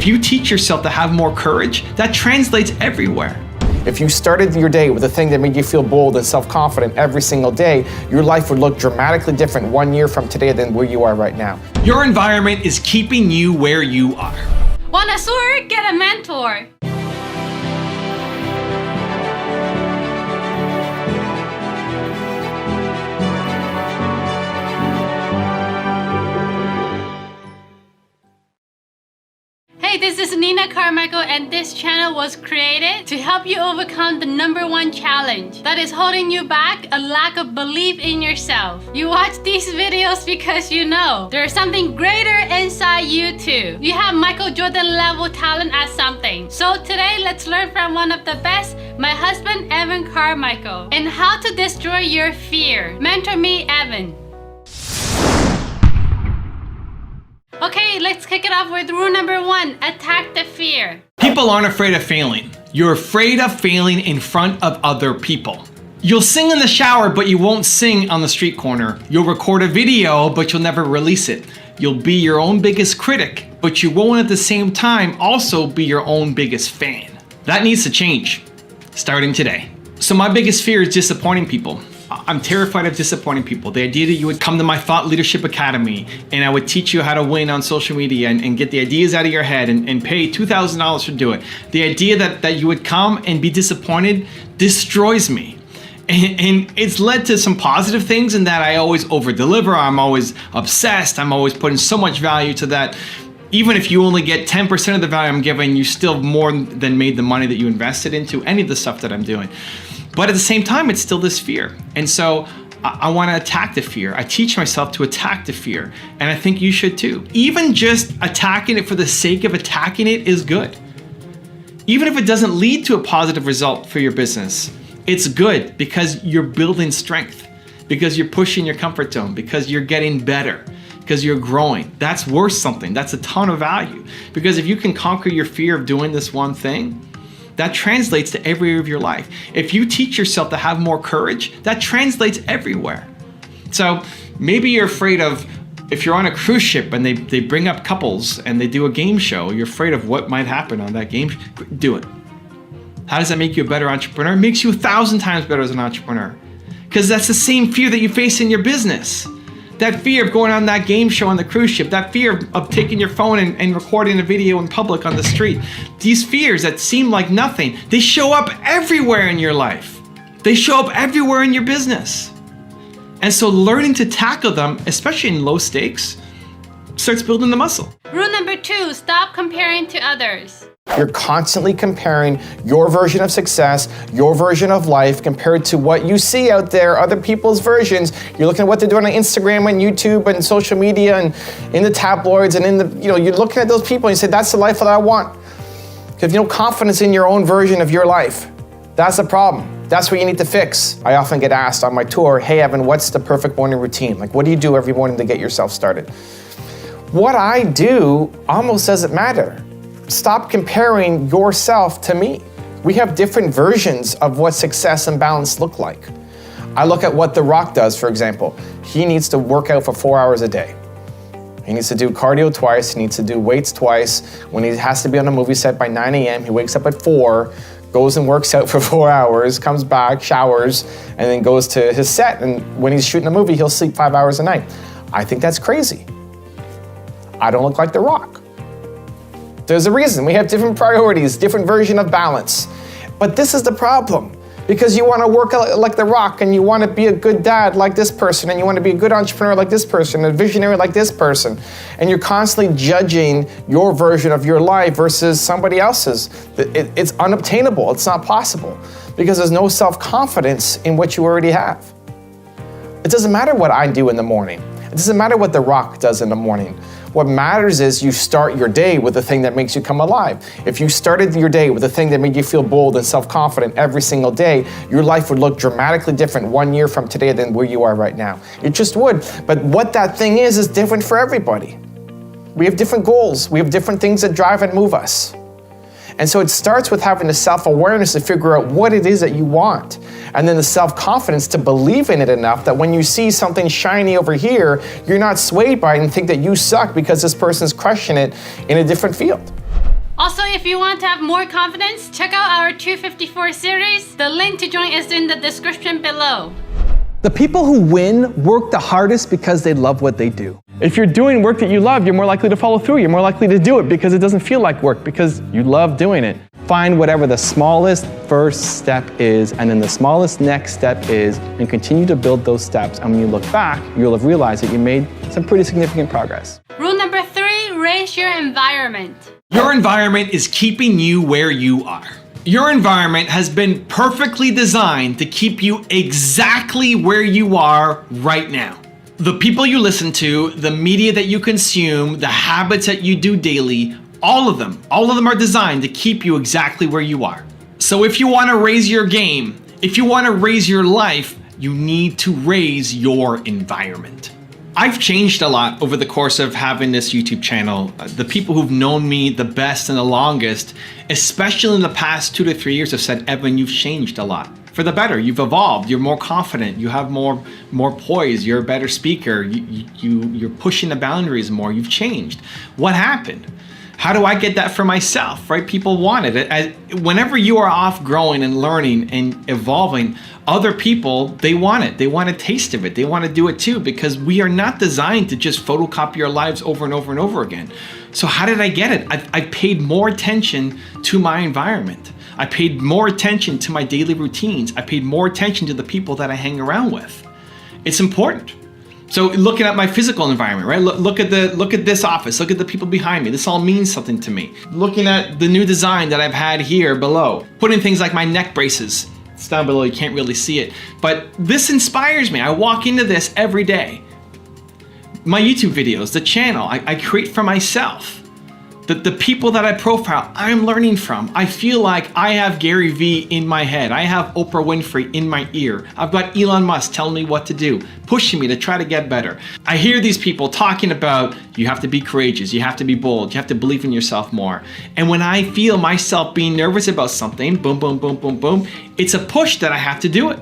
If you teach yourself to have more courage, that translates everywhere. If you started your day with a thing that made you feel bold and self-confident every single day, your life would look dramatically different 1 year from today than where you are right now. Your environment is keeping you where you are. Want a sword? Get a mentor. Hey, this is Nina Carmichael, and this channel was created to help you overcome the #1 challenge that is holding you back, a lack of belief in yourself. You watch these videos because you know there's something greater inside you too. You have Michael Jordan level talent at something. So today, let's learn from one of the best, my husband Evan Carmichael, and how to destroy your fear. Mentor me, Evan. Okay, let's kick it off with rule #1, attack the fear. People aren't afraid of failing. You're afraid of failing in front of other people. You'll sing in the shower, but you won't sing on the street corner. You'll record a video, but you'll never release it. You'll be your own biggest critic, but you won't at the same time also be your own biggest fan. That needs to change, starting today. So my biggest fear is disappointing people. I'm terrified of disappointing people. The idea that you would come to my Thought Leadership Academy and I would teach you how to win on social media and get the ideas out of your head and pay $2,000 to do it. The idea that you would come and be disappointed destroys me. And it's led to some positive things in that I always over-deliver. I'm always obsessed. I'm always putting so much value to that. Even if you only get 10% of the value I'm giving, you still more than made the money that you invested into any of the stuff that I'm doing. But at the same time, it's still this fear. And so I want to attack the fear. I teach myself to attack the fear. And I think you should too. Even just attacking it for the sake of attacking it is good. Even if it doesn't lead to a positive result for your business, it's good because you're building strength, because you're pushing your comfort zone, because you're getting better, because you're growing. That's worth something. That's a ton of value. Because if you can conquer your fear of doing this one thing, that translates to every area of your life. If you teach yourself to have more courage, that translates everywhere. So maybe you're afraid of, if you're on a cruise ship and they bring up couples and they do a game show, you're afraid of what might happen on that game. Do it. How does that make you a better entrepreneur? It makes you 1,000 times better as an entrepreneur. Because that's the same fear that you face in your business. That fear of going on that game show on the cruise ship, that fear of taking your phone and recording a video in public on the street. These fears that seem like nothing, they show up everywhere in your life. They show up everywhere in your business. And so learning to tackle them, especially in low stakes, starts building the muscle. Rule #2, stop comparing to others. You're constantly comparing your version of success, your version of life, compared to what you see out there, other people's versions. You're looking at what they're doing on Instagram and YouTube and social media and in the tabloids and you're looking at those people and you say, that's the life that I want. Because you have no confidence in your own version of your life. That's the problem. That's what you need to fix. I often get asked on my tour, hey Evan, what's the perfect morning routine? Like, what do you do every morning to get yourself started? What I do almost doesn't matter. Stop comparing yourself to me. We have different versions of what success and balance look like. I look at what The Rock does, for example. He needs to work out for 4 hours a day. He needs to do cardio twice, he needs to do weights twice. When he has to be on a movie set by 9 a.m., he wakes up at 4, goes and works out for 4 hours, comes back, showers, and then goes to his set. And when he's shooting a movie, he'll sleep 5 hours a night. I think that's crazy. I don't look like The Rock. There's a reason. We have different priorities, different version of balance. But this is the problem. Because you want to work like The Rock and you want to be a good dad like this person and you want to be a good entrepreneur like this person, a visionary like this person. And you're constantly judging your version of your life versus somebody else's. It's unobtainable. It's not possible because there's no self-confidence in what you already have. It doesn't matter what I do in the morning. It doesn't matter what The Rock does in the morning. What matters is you start your day with the thing that makes you come alive. If you started your day with the thing that made you feel bold and self-confident every single day, your life would look dramatically different 1 year from today than where you are right now. It just would. But what that thing is different for everybody. We have different goals. We have different things that drive and move us. And so it starts with having the self-awareness to figure out what it is that you want. And then the self-confidence to believe in it enough that when you see something shiny over here, you're not swayed by it and think that you suck because this person's crushing it in a different field. Also, if you want to have more confidence, check out our 254 series. The link to join is in the description below. The people who win work the hardest because they love what they do. If you're doing work that you love, you're more likely to follow through. You're more likely to do it because it doesn't feel like work, because you love doing it. Find whatever the smallest first step is, and then the smallest next step is, and continue to build those steps. And when you look back, you'll have realized that you made some pretty significant progress. Rule number 3, raise your environment. Your environment is keeping you where you are. Your environment has been perfectly designed to keep you exactly where you are right now. The people you listen to, the media that you consume, the habits that you do daily, all of them are designed to keep you exactly where you are. So if you want to raise your game, if you want to raise your life, you need to raise your environment. I've changed a lot over the course of having this YouTube channel. The people who've known me the best and the longest, especially in the past 2 to 3 years, have said, Evan, you've changed a lot. For the better, you've evolved, you're more confident, you have more poise, you're a better speaker, you're pushing the boundaries more, you've changed. What happened? How do I get that for myself, right? People want it. Whenever you are off growing and learning and evolving, other people, they want it. They want a taste of it. They want to do it too, because we are not designed to just photocopy our lives over and over and over again. So how did I get it? I paid more attention to my environment. I paid more attention to my daily routines. I paid more attention to the people that I hang around with. It's important. So looking at my physical environment, right? Look at this office. Look at the people behind me. This all means something to me. Looking at the new design that I've had here below. Putting things like my neck braces. It's down below, you can't really see it. But this inspires me. I walk into this every day. My YouTube videos, the channel, I create for myself. The people that I profile, I'm learning from. I feel like I have Gary Vee in my head. I have Oprah Winfrey in my ear. I've got Elon Musk telling me what to do, pushing me to try to get better. I hear these people talking about, you have to be courageous, you have to be bold, you have to believe in yourself more. And when I feel myself being nervous about something, boom, boom, boom, boom, boom, it's a push that I have to do it.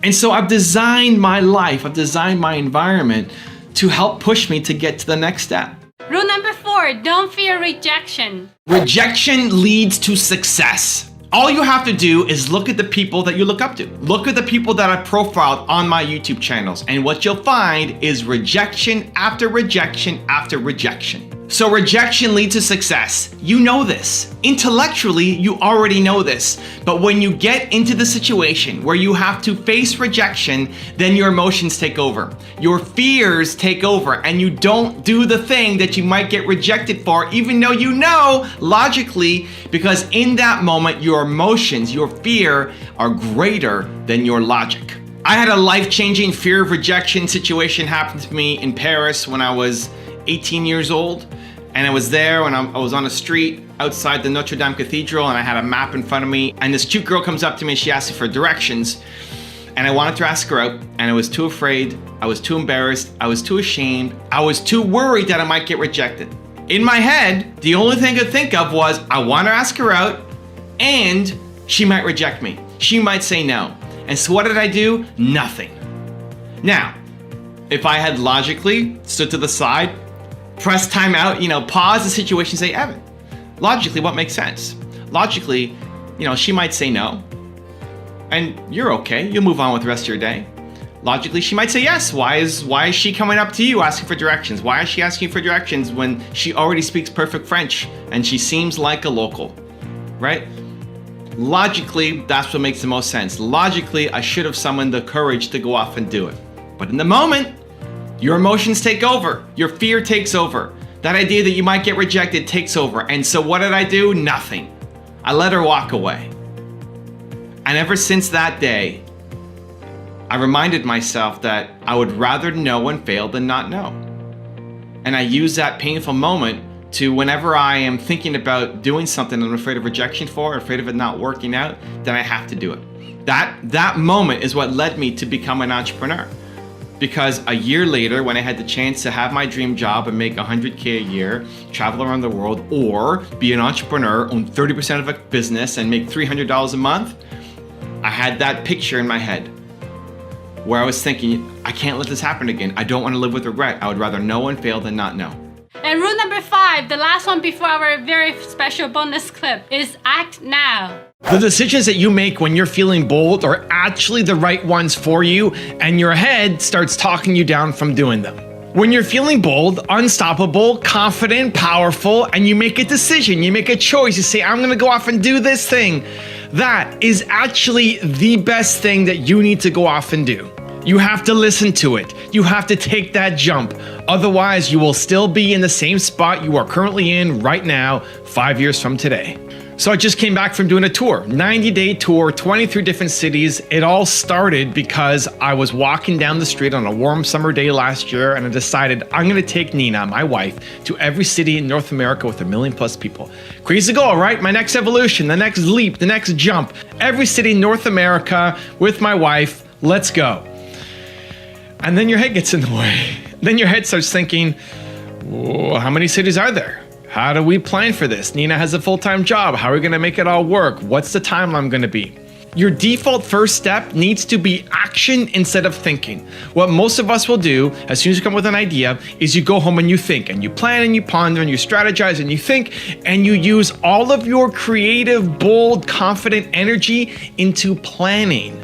And so I've designed my life, I've designed my environment to help push me to get to the next step. Rule number 4, don't fear rejection. Rejection leads to success. All you have to do is look at the people that you look up to. Look at the people that I profiled on my YouTube channels, and what you'll find is rejection after rejection after rejection. So rejection leads to success. You know this. Intellectually, you already know this. But when you get into the situation where you have to face rejection, then your emotions take over. Your fears take over, and you don't do the thing that you might get rejected for, even though you know logically, because in that moment, your emotions, your fear are greater than your logic. I had a life-changing fear of rejection situation happen to me in Paris when I was 18 years old. And I was there when I was on a street outside the Notre Dame Cathedral, and I had a map in front of me, and this cute girl comes up to me and she asks me for directions, and I wanted to ask her out, and I was too afraid, I was too embarrassed, I was too ashamed, I was too worried that I might get rejected. In my head, the only thing I could think of was, I want to ask her out, and she might reject me. She might say no. And so what did I do? Nothing. Now, if I had logically stood to the side, press time out, pause the situation, say, Evan, logically, what makes sense? Logically, she might say no, and you're okay. You'll move on with the rest of your day. Logically, she might say yes. Why is she coming up to you asking for directions? Why is she asking for directions when she already speaks perfect French and she seems like a local, right? Logically, that's what makes the most sense. Logically, I should have summoned the courage to go off and do it. But in the moment, your emotions take over. Your fear takes over. That idea that you might get rejected takes over. And so what did I do? Nothing. I let her walk away. And ever since that day, I reminded myself that I would rather know and fail than not know. And I use that painful moment to, whenever I am thinking about doing something I'm afraid of rejection for, afraid of it not working out, then I have to do it. That moment is what led me to become an entrepreneur. Because a year later, when I had the chance to have my dream job and make $100K a year, travel around the world, or be an entrepreneur, own 30% of a business and make $300 a month, I had that picture in my head where I was thinking, I can't let this happen again. I don't want to live with regret. I would rather know and fail than not know. And rule number 5, the last one before our very special bonus clip, is act now. The decisions that you make when you're feeling bold are actually the right ones for you, and your head starts talking you down from doing them. When you're feeling bold, unstoppable, confident, powerful, and you make a decision, you make a choice, you say, I'm gonna go off and do this thing, that is actually the best thing that you need to go off and do. You have to listen to it. You have to take that jump. Otherwise, you will still be in the same spot you are currently in right now, 5 years from today. So I just came back from doing a tour, 90-day tour, 23 different cities. It all started because I was walking down the street on a warm summer day last year, and I decided I'm gonna take Nina, my wife, to every city in North America with 1 million plus people. Crazy goal, right? My next evolution, the next leap, the next jump. Every city in North America with my wife, let's go. And then your head gets in the way. Then your head starts thinking, how many cities are there? How do we plan for this? Nina has a full-time job. How are we gonna make it all work? What's the timeline gonna be? Your default first step needs to be action instead of thinking. What most of us will do, as soon as you come up with an idea, is you go home and you think, and you plan and you ponder and you strategize and you think, and you use all of your creative, bold, confident energy into planning.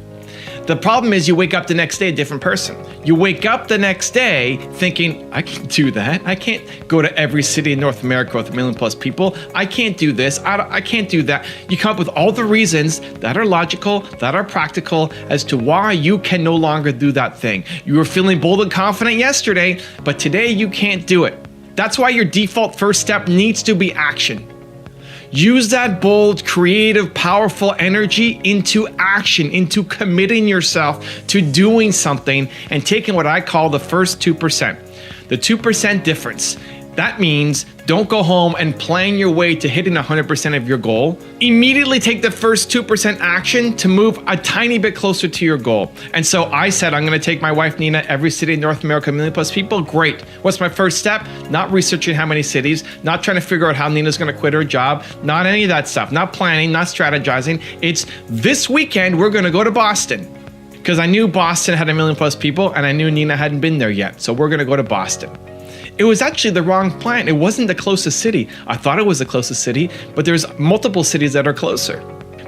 The problem is you wake up the next day a different person. You wake up the next day thinking, I can't do that. I can't go to every city in North America with 1 million plus people. I can't do this. I can't do that. You come up with all the reasons that are logical, that are practical as to why you can no longer do that thing. You were feeling bold and confident yesterday, but today you can't do it. That's why your default first step needs to be action. Use that bold, creative, powerful energy into action, into committing yourself to doing something and taking what I call the first 2%. The 2% difference. That means don't go home and plan your way to hitting 100% of your goal. Immediately take the first 2% action to move a tiny bit closer to your goal. And so I said, I'm gonna take my wife, Nina, every city in North America, 1 million plus people. Great. What's my first step? Not researching how many cities, not trying to figure out how Nina's gonna quit her job, not any of that stuff, not planning, not strategizing. It's this weekend, we're gonna go to Boston. Because I knew Boston had 1 million plus people and I knew Nina hadn't been there yet. So we're gonna go to Boston. It was actually the wrong plan. It wasn't the closest city. I thought it was the closest city, but there's multiple cities that are closer.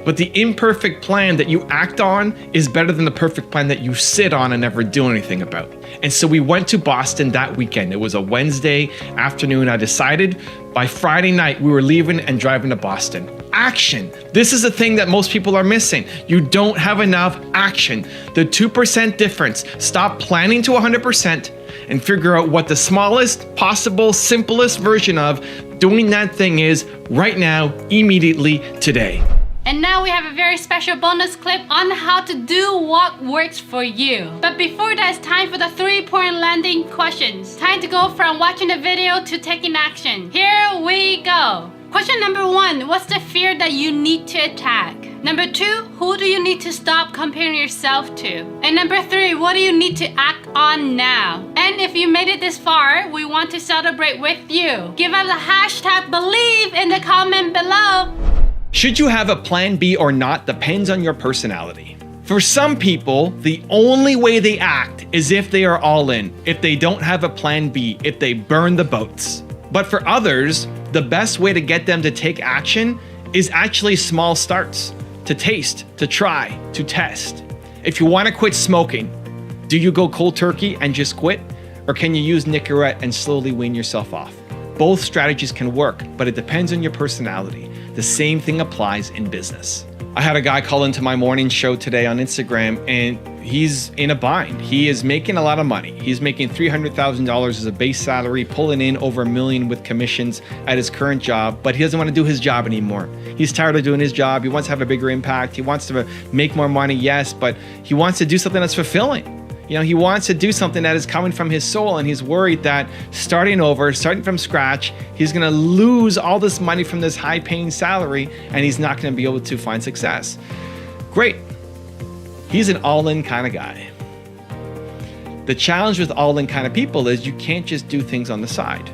But the imperfect plan that you act on is better than the perfect plan that you sit on and never do anything about. And so we went to Boston that weekend. It was a Wednesday afternoon. I decided by Friday night we were leaving and driving to Boston. Action. This is the thing that most people are missing. You don't have enough action. The 2% difference. Stop planning to 100% and figure out what the smallest possible, simplest version of doing that thing is right now, immediately, today. And now we have a very special bonus clip on how to do what works for you. But before that, it's time for the 3-point landing questions. Time to go from watching the video to taking action. Here we go. Question number 1, what's the fear that you need to attack? Number 2, who do you need to stop comparing yourself to? And number 3, what do you need to act on now? And if you made it this far, we want to celebrate with you. Give us a hashtag believe in the comment below. Should you have a plan B or not depends on your personality. For some people, the only way they act is if they are all in, if they don't have a plan B, if they burn the boats. But for others, the best way to get them to take action is actually small starts, to taste, to try, to test. If you want to quit smoking, do you go cold turkey and just quit? Or can you use Nicorette and slowly wean yourself off? Both strategies can work, but it depends on your personality. The same thing applies in business. I had a guy call into my morning show today on Instagram and he's in a bind. He is making a lot of money. He's making $300,000 as a base salary, pulling in over $1 million with commissions at his current job, but he doesn't want to do his job anymore. He's tired of doing his job. He wants to have a bigger impact. He wants to make more money, yes, but he wants to do something that's fulfilling. You know, he wants to do something that is coming from his soul, and he's worried that starting over, starting from scratch, he's gonna lose all this money from this high-paying salary, and he's not gonna be able to find success. Great. He's an all-in kind of guy. The challenge with all-in kind of people is you can't just do things on the side.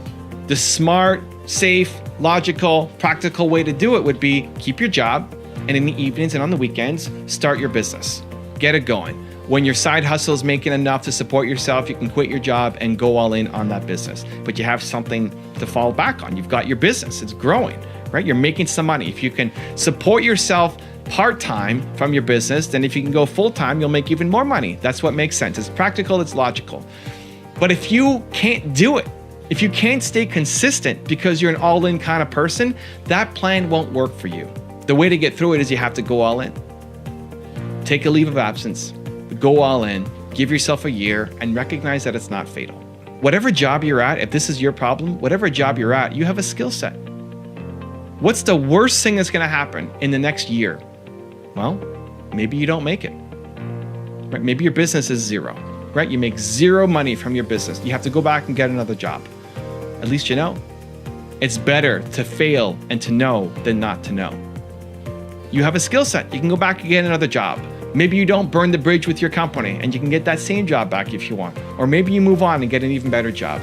The smart, safe, logical, practical way to do it would be keep your job, and in the evenings and on the weekends, start your business. Get it going. When your side hustle is making enough to support yourself, you can quit your job and go all in on that business. But you have something to fall back on. You've got your business, it's growing, right? You're making some money. If you can support yourself part-time from your business, then if you can go full-time, you'll make even more money. That's what makes sense. It's practical, it's logical. But if you can't do it, if you can't stay consistent because you're an all-in kind of person, that plan won't work for you. The way to get through it is you have to go all in. Take a leave of absence, go all in, give yourself a year, and recognize that it's not fatal. Whatever job you're at, if this is your problem, whatever job you're at, you have a skill set. What's the worst thing that's gonna happen in the next year? Well, maybe you don't make it. Right? Maybe your business is zero, right? You make zero money from your business. You have to go back and get another job. At least you know. It's better to fail and to know than not to know. You have a skill set. You can go back and get another job. Maybe you don't burn the bridge with your company and you can get that same job back if you want. Or maybe you move on and get an even better job.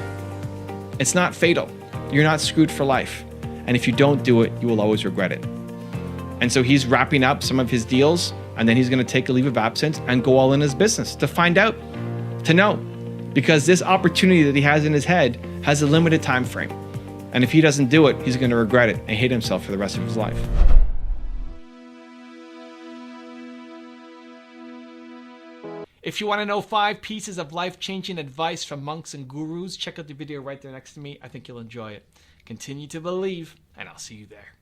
It's not fatal. You're not screwed for life. And if you don't do it, you will always regret it. And so he's wrapping up some of his deals, and then he's going to take a leave of absence and go all in his business to find out, to know. Because this opportunity that he has in his head has a limited time frame. And if he doesn't do it, he's going to regret it and hate himself for the rest of his life. If you want to know 5 pieces of life-changing advice from monks and gurus, check out the video right there next to me. I think you'll enjoy it. Continue to believe, and I'll see you there.